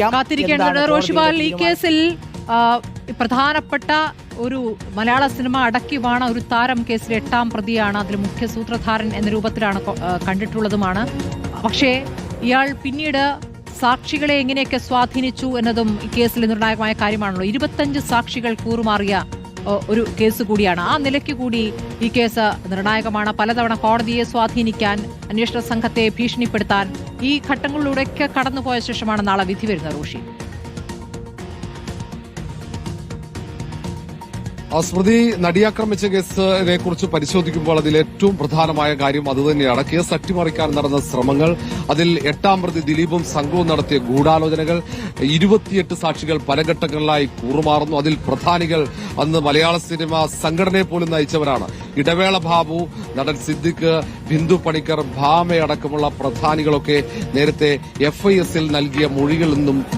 കാത്തിരിക്കേണ്ടത്. റോഷിപാൽ, ഈ കേസിൽ പ്രധാനപ്പെട്ട ഒരു മലയാള സിനിമ അടക്കി വാണ ഒരു താരം കേസിൽ 8ാം പ്രതിയാണ്. അതിൽ മുഖ്യ സൂത്രധാരൻ എന്ന രൂപത്തിലാണ് കണ്ടിട്ടുള്ളതുമാണ്. പക്ഷേ ഇയാൾ പിന്നീട് സാക്ഷികളെ എങ്ങനെയൊക്കെ സ്വാധീനിച്ചു എന്നതും ഈ കേസിൽ നിർണായകമായ കാര്യമാണല്ലോ. 25 സാക്ഷികൾ കൂറുമാറിയ ഒരു കേസ് കൂടിയാണ്. ആ നിലയ്ക്ക് കൂടി ഈ കേസ് നിർണായകമാണ്. പലതവണ കോടതിയെ സ്വാധീനിക്കാൻ, അന്വേഷണ സംഘത്തെ ഭീഷണിപ്പെടുത്താൻ ഈ ഘട്ടങ്ങളിലൂടെയൊക്കെ കടന്നുപോയ ശേഷമാണ് നാളെ വിധി വരുന്നത്. റോഷി, സ്മൃതി, നടിയാക്രമിച്ച കേസിനെ കുറിച്ച് പരിശോധിക്കുമ്പോൾ അതിൽ ഏറ്റവും പ്രധാനമായ കാര്യം അതുതന്നെയാണ്. കേസ് അട്ടിമറിക്കാൻ നടന്ന ശ്രമങ്ങൾ, അതിൽ 8ാം പ്രതി ദിലീപും സംഘവും നടത്തിയ ഗൂഢാലോചനകൾ, 28 സാക്ഷികൾ പല ഘട്ടങ്ങളിലായി കൂറുമാറുന്നു. അതിൽ പ്രധാനികൾ അന്ന് മലയാള സിനിമ സംഘടനയെ പോലും നയിച്ചവരാണ്. ഇടവേള ബാബു, നടൻ സിദ്ദിഖ്, ബിന്ദു പണിക്കർ, ഭാമയടക്കമുള്ള പ്രധാനികളൊക്കെ നേരത്തെ FIS നൽകിയ മൊഴികളിൽ നിന്നും